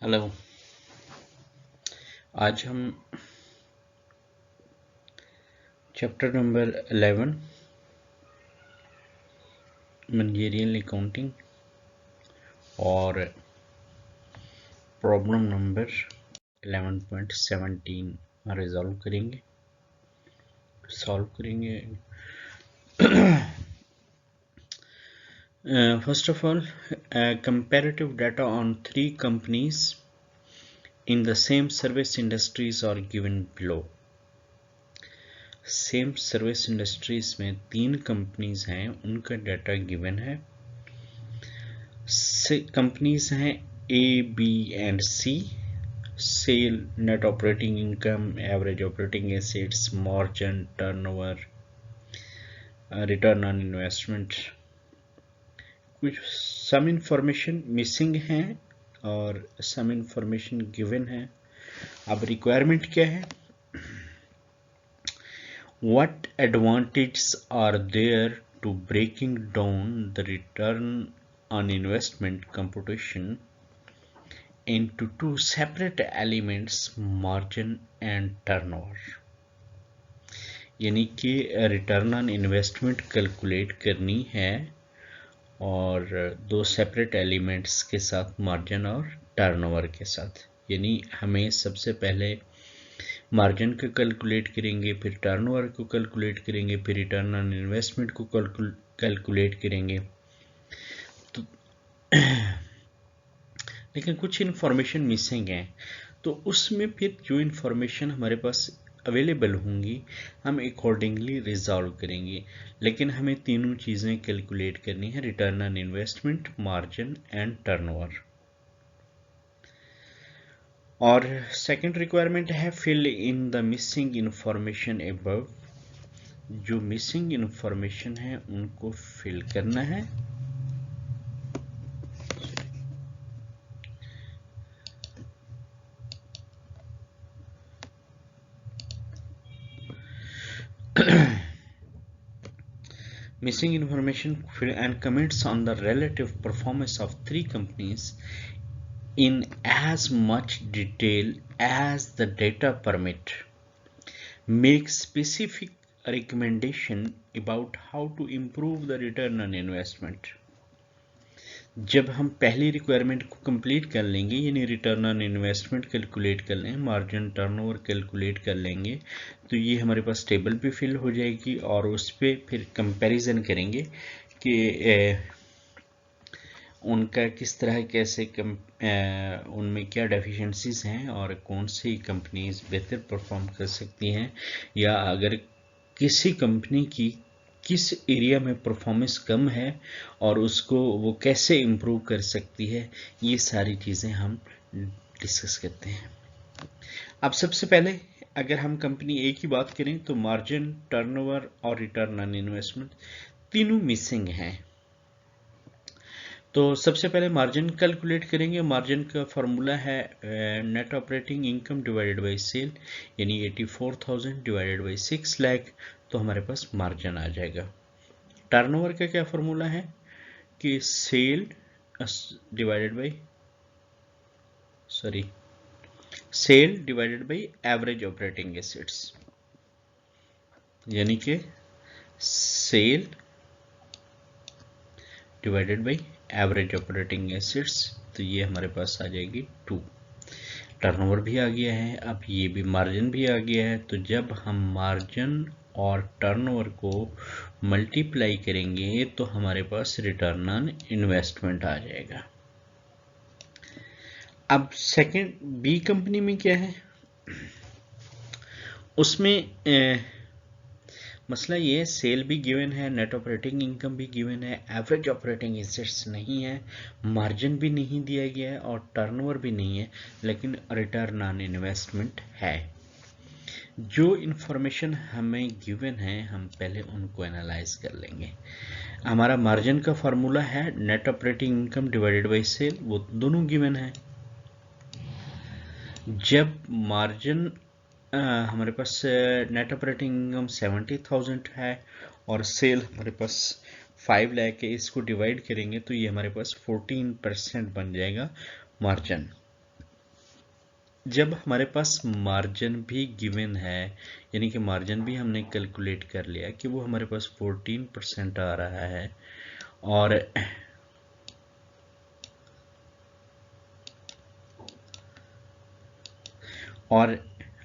Hello. आज हम chapter number 11 managerial accounting और प्रॉब्लम नंबर 11.17 सॉल्व करेंगे। First of all, comparative data on 3 companies in the same service industries are given below. Same service industries में 3 companies हैं, उनका data given है। Companies हैं A, B and C. Sale, net operating income, average operating assets, margin, turnover, return on investment. कुछ some information missing है और some information given है। अब रिक्वायरमेंट क्या है? What advantages are there to breaking down the return on investment computation into 2 separate elements, margin and turnover? यानी कि return on investment calculate करनी है और 2 सेपरेट एलिमेंट्स के साथ, मार्जिन और टर्नओवर के साथ। यानी हमें सबसे पहले मार्जिन को कैलकुलेट करेंगे, फिर टर्नओवर को कैलकुलेट करेंगे, फिर रिटर्न ऑन इन्वेस्टमेंट को कैलकुलेट करेंगे। तो लेकिन कुछ इन्फॉर्मेशन मिसिंग है, तो उसमें फिर जो इन्फॉर्मेशन हमारे पास अवेलेबल होंगी हम अकॉर्डिंगली रिजॉल्व करेंगे। लेकिन हमें तीनों चीज़ें कैलकुलेट करनी है, return on investment, margin and turnover. और सेकंड रिक्वायरमेंट है fill in the missing information above. जो मिसिंग इंफॉर्मेशन है उनको फिल करना है। Missing information and comments on the relative performance of 3 companies in as much detail as the data permit. Make specific recommendation about how to improve the return on investment. जब हम पहली requirement को complete कर लेंगे, यानी return on investment calculate कर लेंगे, margin, turnover calculate कर लेंगे, तो ये हमारे पास टेबल भी फिल हो जाएगी और उस पर फिर कंपैरिजन करेंगे कि उनका किस तरह कैसे उनमें क्या डेफिशिएंसीज हैं और कौन सी कंपनीज बेहतर परफॉर्म कर सकती हैं, या अगर किसी कंपनी की किस एरिया में परफॉर्मेंस कम है और उसको वो कैसे इम्प्रूव कर सकती है, ये सारी चीज़ें हम डिस्कस करते हैं। अब सबसे पहले अगर हम कंपनी ए की बात करें तो मार्जिन, टर्नओवर और रिटर्न ऑन इन्वेस्टमेंट तीनों मिसिंग हैं। तो सबसे पहले मार्जिन कैलकुलेट करेंगे। मार्जिन का फॉर्मूला है net operating income divided by sale, यानी 84,000 डिवाइडेड बाय 6 लाख, तो हमारे पास मार्जिन आ जाएगा। टर्नओवर का क्या फॉर्मूला है कि sale divided by average operating assets, यानी कि sale divided by average operating assets, तो ये हमारे पास आ जाएगी 2। टर्नओवर भी आ गया है, अब ये भी मार्जिन भी आ गया है। तो जब हम मार्जिन और टर्नओवर को मल्टीप्लाई करेंगे तो हमारे पास रिटर्न ऑन इन्वेस्टमेंट आ जाएगा। अब सेकंड बी कंपनी में क्या है, उसमें मसला ये है, सेल भी गिवन है, नेट ऑपरेटिंग इनकम भी गिवन है, एवरेज ऑपरेटिंग एसेट्स नहीं है, मार्जिन भी नहीं दिया गया है और टर्नओवर भी नहीं है, लेकिन रिटर्न ऑन इन्वेस्टमेंट है। जो इन्फॉर्मेशन हमें गिवन है हम पहले उनको एनालाइज कर लेंगे। हमारा मार्जिन का फॉर्मूला है net operating income divided by sale, वो दोनों गिवन है। जब मार्जिन हमारे पास नेट ऑपरेटिंग इनकम 70,000 है और सेल हमारे पास 5 लाख है, इसको डिवाइड करेंगे तो ये हमारे पास 14% बन जाएगा मार्जिन। जब हमारे पास मार्जिन भी गिवन है, यानी कि मार्जिन भी हमने कैलकुलेट कर लिया कि वो हमारे पास 14% आ रहा है, और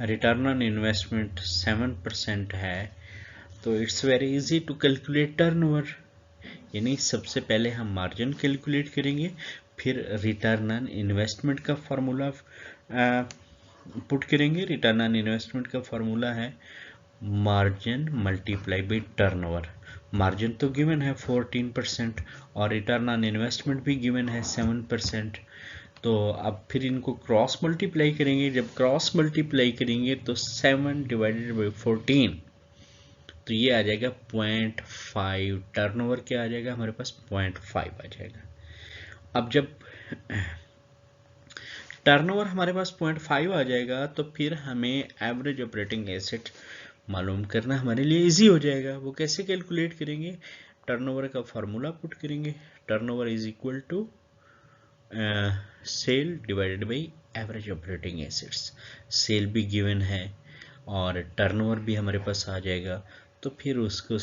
रिटर्न ऑन इन्वेस्टमेंट 7% है, तो it's very easy to calculate turnover. यानी सबसे पहले हम मार्जिन कैलकुलेट करेंगे, फिर रिटर्न ऑन इन्वेस्टमेंट का फार्मूला पुट करेंगे। रिटर्न ऑन इन्वेस्टमेंट का फार्मूला है margin multiply by turnover. Margin तो गिवन है 14% और रिटर्न ऑन इन्वेस्टमेंट भी गिवन है 7%। तो अब फिर इनको क्रॉस मल्टीप्लाई करेंगे। जब क्रॉस मल्टीप्लाई करेंगे तो 7 डिवाइडेड बाई 14, तो ये आ जाएगा 0.5। टर्नओवर क्या आ जाएगा हमारे पास? 0.5 आ जाएगा। अब जब टर्नओवर हमारे पास 0.5 आ जाएगा तो फिर हमें एवरेज ऑपरेटिंग एसेट मालूम करना हमारे लिए इजी हो जाएगा। वो कैसे कैलकुलेट करेंगे? टर्नओवर का फार्मूला पुट करेंगे। Turnover is equal to sale divided by average operating assets. Sale भी गिवन है और टर्नओवर भी हमारे पास आ जाएगा, तो फिर उसको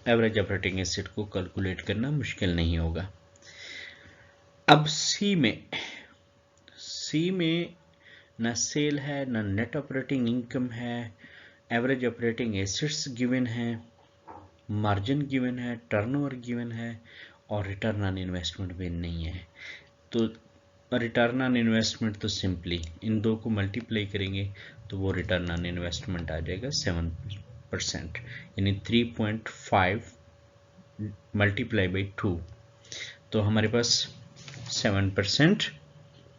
एवरेज ऑपरेटिंग एसेट को कैलकुलेट करना मुश्किल नहीं होगा। अब सी में ना सेल है, ना नेट ऑपरेटिंग इनकम है, एवरेज ऑपरेटिंग एसेट्स गिवन है, मार्जिन गिवन है, टर्नओवर गिवन है और रिटर्न ऑन इन्वेस्टमेंट भी नहीं है। तो रिटर्न ऑन इन्वेस्टमेंट तो सिंपली इन दो को मल्टीप्लाई करेंगे तो वो रिटर्न ऑन इन्वेस्टमेंट आ जाएगा 7%, यानी 3.5 मल्टीप्लाई बाई 2, तो हमारे पास 7%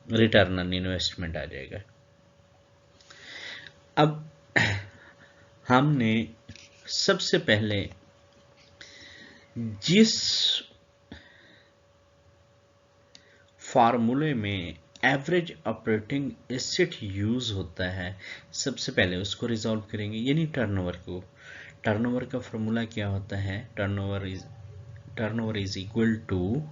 रिटर्न ऑन इन्वेस्टमेंट आ जाएगा। अब हमने सबसे पहले जिस फार्मूले में एवरेज ऑपरेटिंग एसेट यूज होता है, सबसे पहले उसको रिजॉल्व करेंगे, यानी टर्नओवर को। टर्नओवर का फार्मूला क्या होता है? Turnover is equal to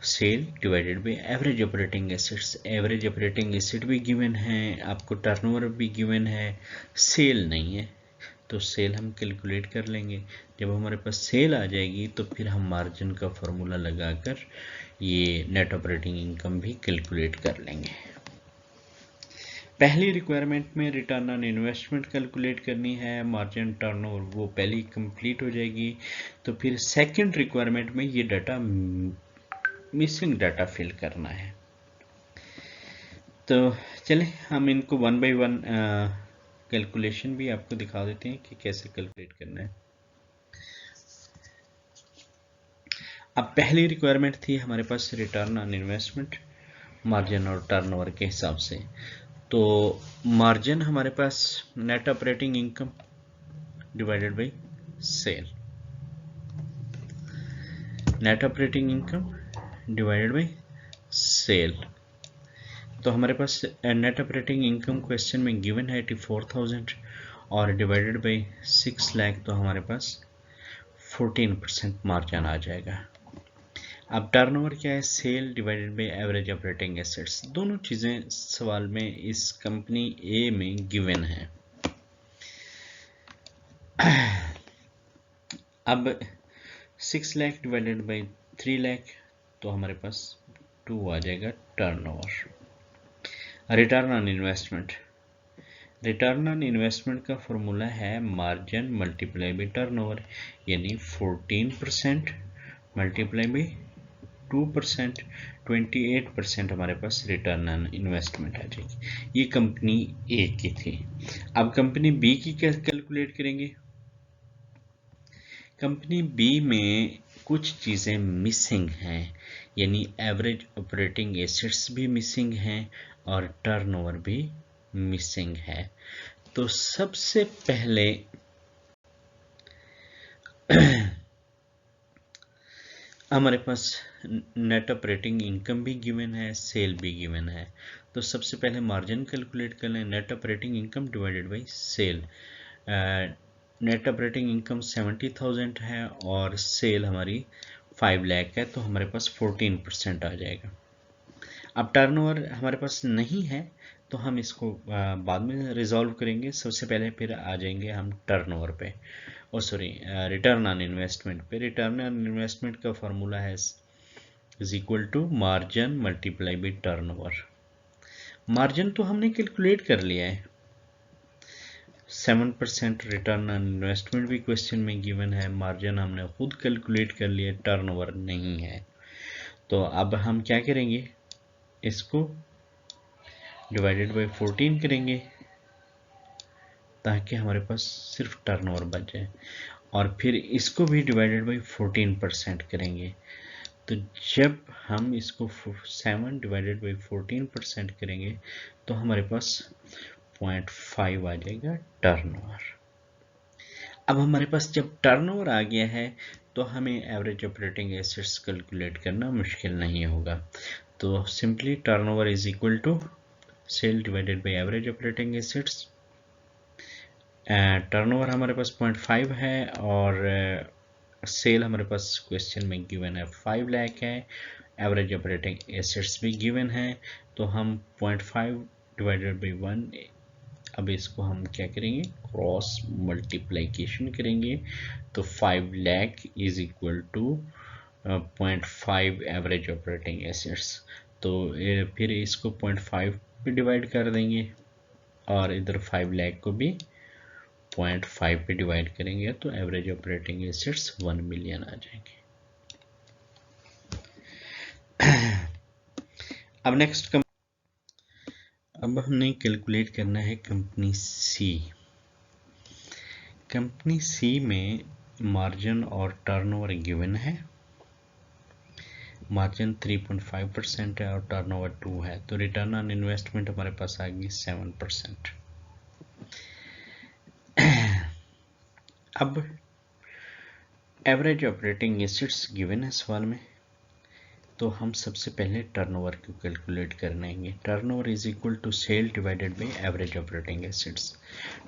sale divided by average operating assets. Average operating asset भी गिवन है, आपको टर्नओवर भी गिवन है, सेल नहीं है, तो सेल हम कैलकुलेट कर लेंगे। जब हमारे पास सेल आ जाएगी तो फिर हम मार्जिन का फॉर्मूला लगाकर ये नेट ऑपरेटिंग इनकम भी कैलकुलेट कर लेंगे। पहली रिक्वायरमेंट में रिटर्न ऑन इन्वेस्टमेंट कैलकुलेट करनी है, मार्जिन टर्नओवर वो पहली कंप्लीट हो जाएगी। तो फिर सेकंड रिक्वायरमेंट में ये डाटा मिसिंग डाटा फिल करना है। तो चले हम इनको 1 बाय 1 कैलकुलेशन भी आपको दिखा देते हैं कि कैसे कैलकुलेट करना है। अब पहली रिक्वायरमेंट थी हमारे पास रिटर्न ऑन इन्वेस्टमेंट, मार्जिन और टर्नओवर के हिसाब से। तो मार्जिन हमारे पास net operating income divided by sale, net operating income divided by sale. तो हमारे पास नेट ऑपरेटिंग इनकम क्वेश्चन में गिवन है 84,000 और डिवाइडेड बाय 6 लाख, तो हमारे पास 14% मार्जिन आ जाएगा। अब टर्नओवर क्या है? Sale divided by average operating assets. दोनों चीज़ें सवाल में इस कंपनी ए में गिवन है। अब 6 लाख डिवाइडेड बाय 3 लाख, तो हमारे पास 2 आ जाएगा turnover. Return on investment, return on investment का फॉर्मूला है मार्जिन मल्टीप्लाई बाई टर्नओवर, यानी 14% मल्टीप्लाई बाई 2%, 28% हमारे पास रिटर्न ऑन इन्वेस्टमेंट आ जाएगी। ये कंपनी ए की थी। अब कंपनी बी की कैसे कैलकुलेट करेंगे? कंपनी बी में कुछ चीज़ें मिसिंग हैं, यानी एवरेज ऑपरेटिंग एसेट्स भी मिसिंग हैं और टर्नओवर भी मिसिंग है। तो सबसे पहले हमारे पास नेट ऑपरेटिंग इनकम भी गिवन है, सेल भी गिवन है। तो सबसे पहले मार्जिन कैलकुलेट कर लें, net operating income divided by sale. Net operating income 70,000 है और सेल हमारी 5 लाख है, तो हमारे पास 14% आ जाएगा। अब टर्नओवर हमारे पास नहीं है तो हम इसको बाद में रिजॉल्व करेंगे। सबसे पहले फिर आ जाएंगे हम टर्नओवर पे, रिटर्न ऑन इन्वेस्टमेंट पे। रिटर्न ऑन इन्वेस्टमेंट का फॉर्मूला है is equal to margin multiply by turnover. Margin तो हमने कैलकुलेट कर लिया है, 7% रिटर्न ऑन इन्वेस्टमेंट भी क्वेश्चन में गिवन है, मार्जिन हमने खुद कैलकुलेट कर लिया, टर्नओवर नहीं है। तो अब हम क्या करेंगे, इसको डिवाइडेड बाई 14 करेंगे ताकि हमारे पास सिर्फ टर्नओवर बच जाए, और फिर इसको भी डिवाइडेड बाई 14% करेंगे। तो जब हम इसको 7 डिवाइडेड बाई 14% करेंगे तो हमारे पास 0.5 आ जाएगा टर्नओवर। अब हमारे पास जब टर्नओवर आ गया है तो हमें एवरेज ऑपरेटिंग एसेट्स कैलकुलेट करना मुश्किल नहीं होगा। तो simply turnover is equal to sale divided by average operating assets. Turnover हमारे पास 0.5 है और सेल हमारे पास क्वेश्चन में गिवन है 5 लाख है, एवरेज ऑपरेटिंग एसेट्स भी गिवन है। तो हम 0.5 डिवाइडेड बाई 1, अब इसको हम क्या करेंगे, क्रॉस मल्टीप्लिकेशन करेंगे। तो 5 lakh is equal to 0.5 average operating assets. तो फिर इसको 0.5 पे डिवाइड कर देंगे और इधर 5 लाख को भी 0.5 पे डिवाइड करेंगे तो एवरेज ऑपरेटिंग एसेट्स 1 मिलियन आ जाएंगे। अब नेक्स्ट अब हमने कैलकुलेट करना है कंपनी सी। कंपनी सी में मार्जिन और टर्नओवर गिवन है। मार्जिन 3.5% है और टर्नओवर 2 है, तो रिटर्न ऑन इन्वेस्टमेंट हमारे पास आ गई 7%। अब एवरेज ऑपरेटिंग एसेट्स गिवन है सवाल में, तो हम सबसे पहले टर्नओवर को कैलकुलेट करेंगे। Turnover is equal to sale divided by average operating assets.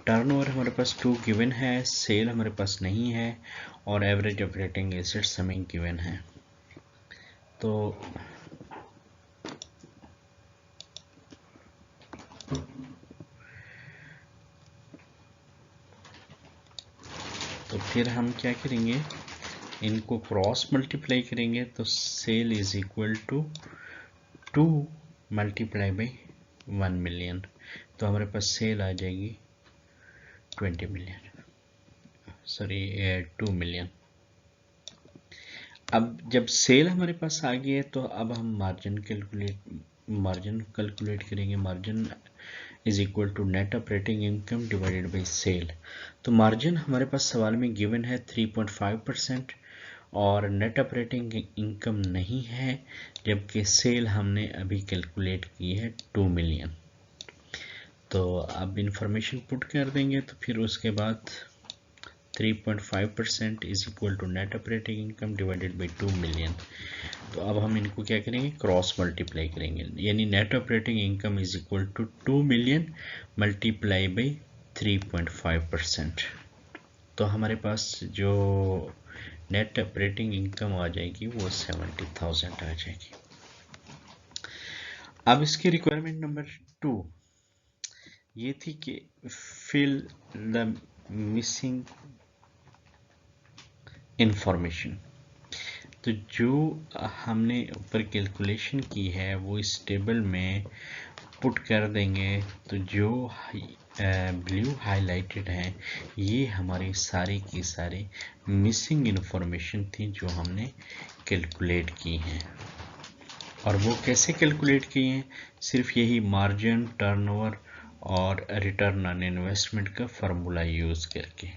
Turnover हमारे पास 2 गिवन है, सेल हमारे पास नहीं है और एवरेज ऑपरेटिंग एसेट्स हमें गिवन है। तो फिर हम क्या करेंगे, इनको क्रॉस मल्टीप्लाई करेंगे। तो sale is equal to 2 multiply by 1 million, तो हमारे पास सेल आ जाएगी 20 मिलियन, सॉरी 2 मिलियन। अब जब सेल हमारे पास आ गई है तो अब हम मार्जिन कैलकुलेट करेंगे। Margin is equal to net operating income divided by sale. तो मार्जिन हमारे पास सवाल में गिवन है 3.5% और नेट ऑपरेटिंग इनकम नहीं है, जबकि सेल हमने अभी कैलकुलेट की है 2 मिलियन। तो अब इंफॉर्मेशन पुट कर देंगे तो फिर उसके बाद 3.5% is equal to net operating income divided by 2 million. तो अब हम इनको क्या करेंगे, क्रॉस मल्टीप्लाई करेंगे, यानी net operating income is equal to 2 million multiply by 3.5%। तो हमारे पास जो नेट ऑपरेटिंग इनकम आ जाएगी वो 70,000 आ जाएगी। अब इसकी रिक्वायरमेंट नंबर 2 ये थी कि फिल द मिसिंग इंफॉर्मेशन। तो जो हमने ऊपर कैलकुलेशन की है वो इस टेबल में पुट कर देंगे। तो जो ब्लू हाईलाइटेड हैं ये हमारी सारी की सारी मिसिंग इंफॉर्मेशन थी जो हमने कैलकुलेट की हैं। और वो कैसे कैलकुलेट किए हैं, सिर्फ यही मार्जिन, टर्नओवर और रिटर्न ऑन इन्वेस्टमेंट का फार्मूला यूज करके।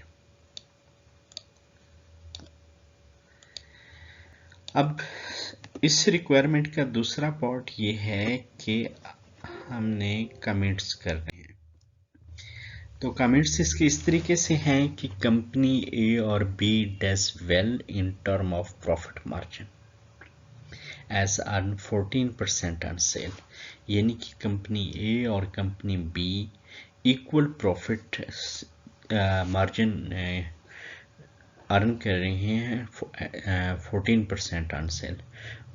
अब इस रिक्वायरमेंट का दूसरा पार्ट ये है कि हमने कमेंट्स करने हैं। तो कमेंट्स इसके इस तरीके से हैं कि कंपनी ए और B does well in term of profit margin as earn 14% on sale, यानी कि कंपनी ए और company B equal profit margin earn कर रहे हैं 14% on sale,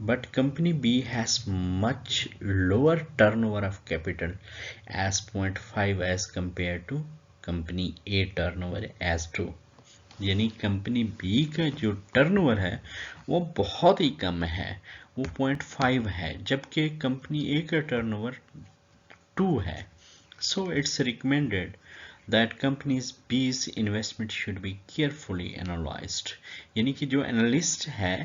but company B has much lower turnover of capital as 0.5 as compared to company A turnover as 2। यानी company B का जो turnover है वो बहुत ही कम है, वो 0.5 है, जबकि कंपनी ए का टर्नओवर 2 है। So it's recommended that companies B's investment should be carefully analyzed। यानी कि जो एनालिस्ट है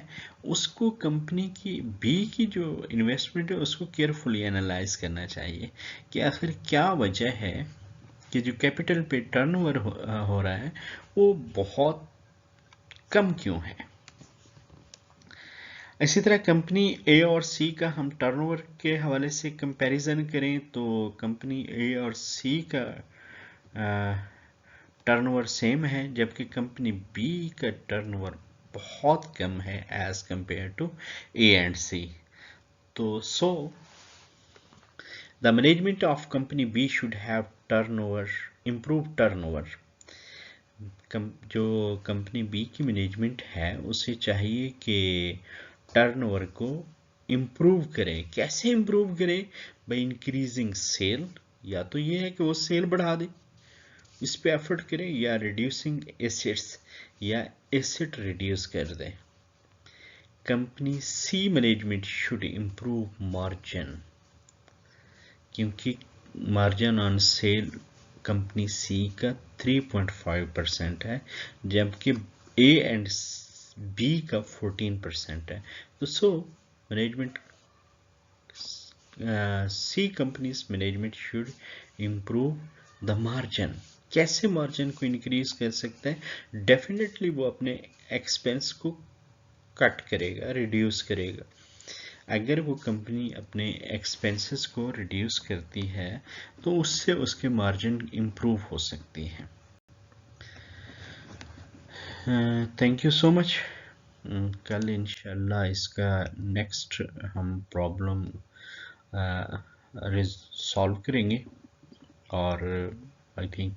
उसको कंपनी की बी की जो इन्वेस्टमेंट है उसको केयरफुली एनालाइज करना चाहिए कि आखिर क्या वजह है कि जो कैपिटल पे टर्नओवर हो रहा है वो बहुत कम क्यों है। इसी तरह कंपनी ए और सी का हम टर्नओवर के हवाले से कंपैरिजन करें तो कंपनी ए और सी का टर्नओवर सेम है, जबकि कंपनी बी का टर्नओवर बहुत कम है as compare to A and C. तो the management of company B should have turnover improve turnover. जो कंपनी बी की मैनेजमेंट है उसे चाहिए कि टर्नओवर को इम्प्रूव करें। कैसे इम्प्रूव करें? बाय इंक्रीजिंग सेल, या तो ये है कि वो सेल बढ़ा दे, इस पे एफर्ट करें, या रिड्यूसिंग एसेट्स, या एसेट रिड्यूस कर दें। Company C management should improve margin, क्योंकि margin on sale company C का 3.5% है, जबकि ए एंड बी का 14% है। तो management C companies management should improve the margin. कैसे मार्जिन को इंक्रीज कर सकते हैं? डेफिनेटली वो अपने एक्सपेंस को कट करेगा, रिड्यूस करेगा। अगर वो कंपनी अपने एक्सपेंसेस को रिड्यूस करती है तो उससे उसके मार्जिन इम्प्रूव हो सकती है। Thank you so much. कल इंशाल्लाह इसका नेक्स्ट हम प्रॉब्लम सॉल्व करेंगे, और I think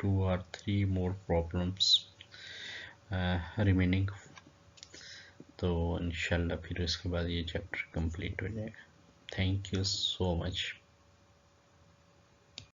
2 or 3 more problems remaining. तो इंशाल्लाह फिर उसके बाद ये चैप्टर कंप्लीट हो जाएगा। Thank you so much.